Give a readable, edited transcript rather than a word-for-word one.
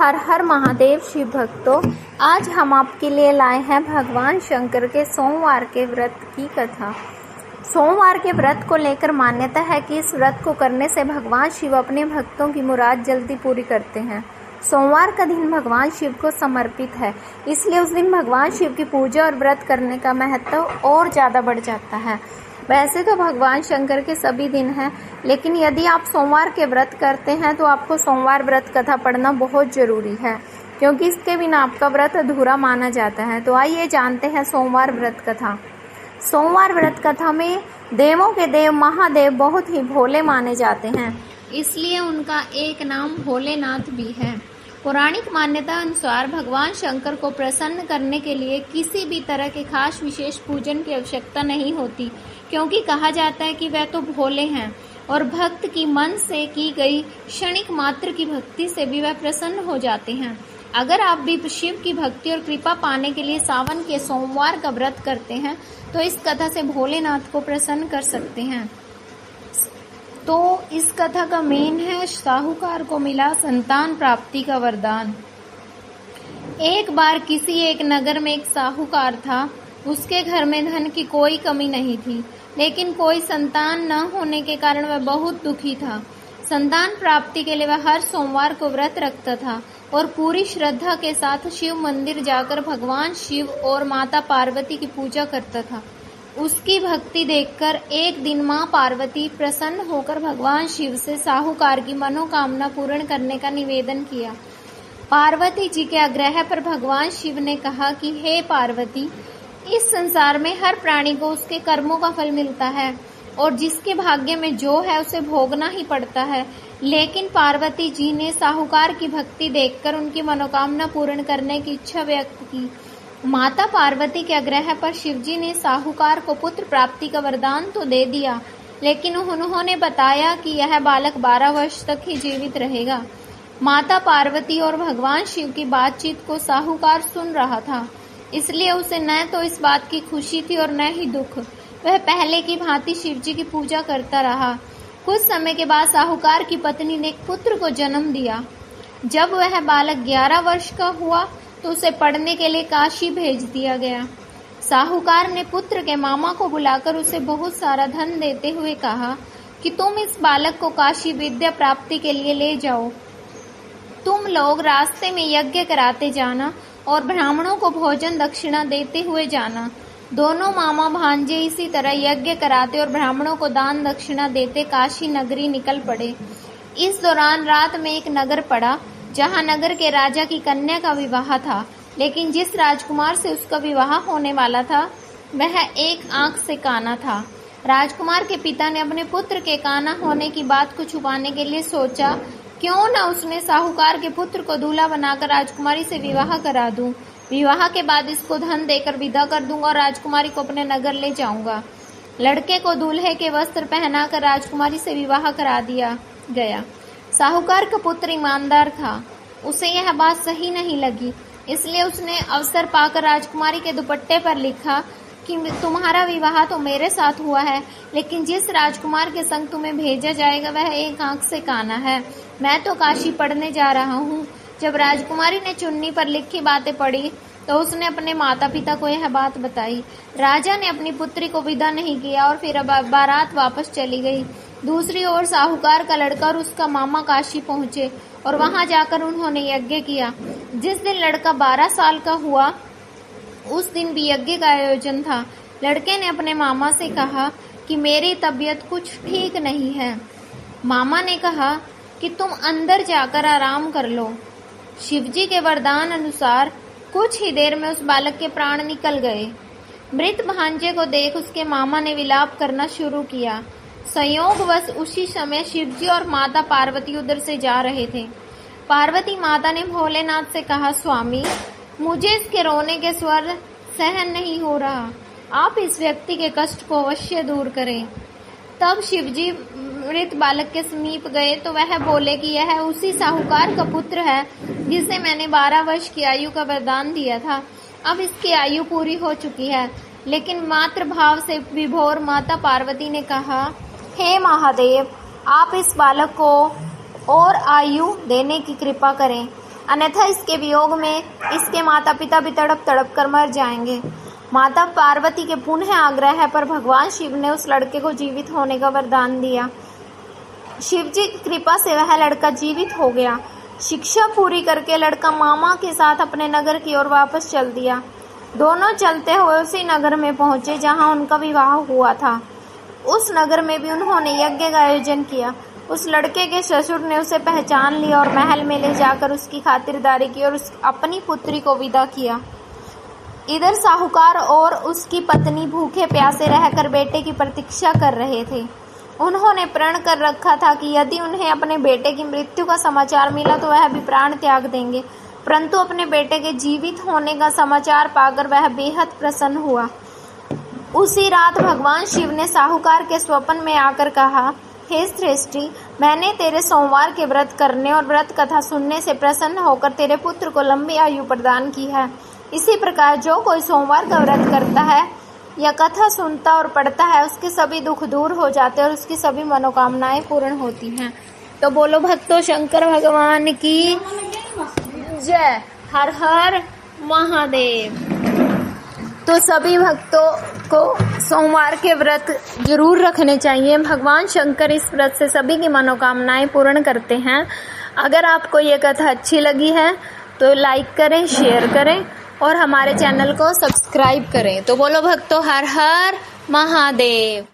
हर हर महादेव शिव भक्तों, आज हम आपके लिए लाए हैं भगवान शंकर के सोमवार के व्रत की कथा। सोमवार के व्रत को लेकर मान्यता है कि इस व्रत को करने से भगवान शिव अपने भक्तों की मुराद जल्दी पूरी करते हैं। सोमवार का दिन भगवान शिव को समर्पित है, इसलिए उस दिन भगवान शिव की पूजा और व्रत करने का महत्व और ज़्यादा बढ़ जाता है। वैसे तो भगवान शंकर के सभी दिन हैं, लेकिन यदि आप सोमवार के व्रत करते हैं तो आपको सोमवार व्रत कथा पढ़ना बहुत ज़रूरी है, क्योंकि इसके बिना आपका व्रत अधूरा माना जाता है। तो आइए जानते हैं सोमवार व्रत कथा। सोमवार व्रत कथा में देवों के देव महादेव बहुत ही भोले माने जाते हैं, इसलिए उनका एक नाम भोलेनाथ भी है। पौराणिक मान्यता अनुसार भगवान शंकर को प्रसन्न करने के लिए किसी भी तरह के खास विशेष पूजन की आवश्यकता नहीं होती, क्योंकि कहा जाता है कि वह तो भोले हैं और भक्त की मन से की गई क्षणिक मात्र की भक्ति से भी वह प्रसन्न हो जाते हैं। अगर आप भी शिव की भक्ति और कृपा पाने के लिए सावन के सोमवार का व्रत करते हैं तो इस कथा से भोलेनाथ को प्रसन्न कर सकते हैं। तो इस कथा का मेन है साहूकार को मिला संतान प्राप्ति का वरदान। एक बार किसी एक नगर में एक साहूकार था। उसके घर में धन की कोई कमी नहीं थी, लेकिन कोई संतान न होने के कारण वह बहुत दुखी था। संतान प्राप्ति के लिए वह हर सोमवार को व्रत रखता था और पूरी श्रद्धा के साथ शिव मंदिर जाकर भगवान शिव और माता पार्वती की पूजा करता था। उसकी भक्ति देखकर एक दिन मां पार्वती प्रसन्न होकर भगवान शिव से साहूकार की मनोकामना पूर्ण करने का निवेदन किया। पार्वती जी के आग्रह पर भगवान शिव ने कहा कि हे पार्वती, इस संसार में हर प्राणी को उसके कर्मों का फल मिलता है और जिसके भाग्य में जो है उसे भोगना ही पड़ता है। लेकिन पार्वती जी ने साहूकार की भक्ति देखकर उनकी मनोकामना पूर्ण करने की इच्छा व्यक्त की। माता पार्वती के आग्रह पर शिवजी ने साहूकार को पुत्र प्राप्ति का वरदान तो दे दिया, लेकिन उन्होंने बताया कि यह बालक 12 वर्ष तक ही जीवित रहेगा। माता पार्वती और भगवान शिव की बातचीत को साहूकार सुन रहा था, इसलिए उसे न तो इस बात की खुशी थी और न ही दुख। वह पहले की भांति शिवजी की पूजा करता रहा। कुछ समय के बाद साहूकार की पत्नी ने एक पुत्र को जन्म दिया। जब वह बालक 11 वर्ष का हुआ तो उसे पढ़ने के लिए काशी भेज दिया गया। साहूकार ने पुत्र के मामा को बुलाकर उसे बहुत सारा धन देते हुए कहा कि तुम इस बालक को काशी विद्या प्राप्ति के लिए ले जाओ। तुम लोग रास्ते में यज्ञ कराते जाना और ब्राह्मणों को भोजन दक्षिणा देते हुए जाना। दोनों मामा भांजे इसी तरह यज्ञ कराते और ब्राह्मणों को दान दक्षिणा देते काशी नगरी निकल पड़े। इस दौरान रात में एक नगर पड़ा, जहां नगर के राजा की कन्या का विवाह था, लेकिन जिस राजकुमार से उसका विवाह होने वाला था वह एक आंख से काना था। राजकुमार के पिता ने अपने पुत्र के काना होने की बात को छुपाने के लिए सोचा, क्यों न उसने साहूकार के पुत्र को दूल्हा बनाकर राजकुमारी से विवाह करा दूं। विवाह के बाद इसको धन देकर विदा कर दूंगा और राजकुमारी को अपने नगर ले जाऊंगा। लड़के को दूल्हे के वस्त्र पहनाकर राजकुमारी से विवाह करा दिया गया। साहूकार का पुत्र ईमानदार था, उसे यह बात सही नहीं लगी, इसलिए उसने अवसर पाकर राजकुमारी के दुपट्टे पर लिखा कि तुम्हारा विवाह तो मेरे साथ हुआ है, लेकिन जिस राजकुमार के संग तुम्हें भेजा जाएगा वह एक आंख से काना है। मैं तो काशी पढ़ने जा रहा हूँ। जब राजकुमारी ने चुन्नी पर लिखी बातें पढ़ी तो उसने अपने माता पिता को यह बात बताई। राजा ने अपनी पुत्री को विदा नहीं किया और फिर बारात वापस चली गई। दूसरी ओर साहूकार का लड़का और उसका मामा काशी पहुंचे और वहां जाकर उन्होंने यज्ञ किया। जिस दिन लड़का 12 साल का हुआ उस दिन भी यज्ञ का आयोजन था। लड़के ने अपने मामा से कहा कि मेरी तबीयत कुछ ठीक नहीं है। मामा ने कहा कि तुम अंदर जाकर आराम कर लो। शिवजी के वरदान अनुसार कुछ ही देर में उस बालक के प्राण निकल गए। मृत भांजे को देख उसके मामा ने विलाप करना शुरू किया। संयोगवश उसी समय शिवजी और माता पार्वती उधर से जा रहे थे। पार्वती माता ने भोलेनाथ से कहा, स्वामी, मुझे इसके रोने के स्वर सहन नहीं हो रहा, आप इस व्यक्ति के कष्ट को अवश्य दूर करें। तब शिवजी मृत बालक के समीप गए तो वह बोले कि यह उसी साहूकार का पुत्र है जिसे मैंने 12 वर्ष की आयु का वरदान दिया था। अब इसकी आयु पूरी हो चुकी है। लेकिन मातृ भाव से विभोर माता पार्वती ने कहा, हे महादेव, आप इस बालक को और आयु देने की कृपा करें। अन्यथा इसके वियोग में इसके माता पिता भी तड़प तड़प कर मर जाएंगे। माता पार्वती के पुनः आग्रह पर भगवान शिव ने उस लड़के को जीवित होने का वरदान दिया। शिव जी की कृपा से वह लड़का जीवित हो गया। शिक्षा पूरी करके लड़का मामा के साथ अपने नगर की ओर वापस चल दिया। दोनों चलते हुए उसी नगर में पहुंचे जहां उनका विवाह हुआ था। उस नगर में भी उन्होंने यज्ञ का आयोजन किया। उस लड़के के ससुर ने उसे पहचान लिया और महल में ले जाकर उसकी खातिरदारी की और अपनी पुत्री को विदा किया। इधर साहूकार और उसकी पत्नी भूखे प्यासे रहकर बेटे की प्रतीक्षा कर रहे थे। उन्होंने प्रण कर रखा था कि यदि उन्हें अपने बेटे की मृत्यु का समाचार मिला तो वह भी प्राण त्याग देंगे, परंतु अपने बेटे के जीवित होने का समाचार पाकर वह बेहद प्रसन्न हुआ। उसी रात भगवान शिव ने साहूकार के स्वप्न में आकर कहा, हे श्रेष्ठी, मैंने तेरे सोमवार के व्रत करने और व्रत कथा सुनने से प्रसन्न होकर तेरे पुत्र को लंबी आयु प्रदान की है। इसी प्रकार जो कोई सोमवार का व्रत करता है या कथा सुनता और पढ़ता है उसके सभी दुख दूर हो जाते हैं और उसकी सभी मनोकामनाएं पूर्ण होती हैं। तो बोलो भक्तों शंकर भगवान की जय। हर हर महादेव। तो सभी भक्तों को सोमवार के व्रत जरूर रखने चाहिए। भगवान शंकर इस व्रत से सभी की मनोकामनाएं पूर्ण करते हैं। अगर आपको ये कथा अच्छी लगी है तो लाइक करें, शेयर करें और हमारे चैनल को सब्सक्राइब करें। तो बोलो भक्तों हर हर महादेव।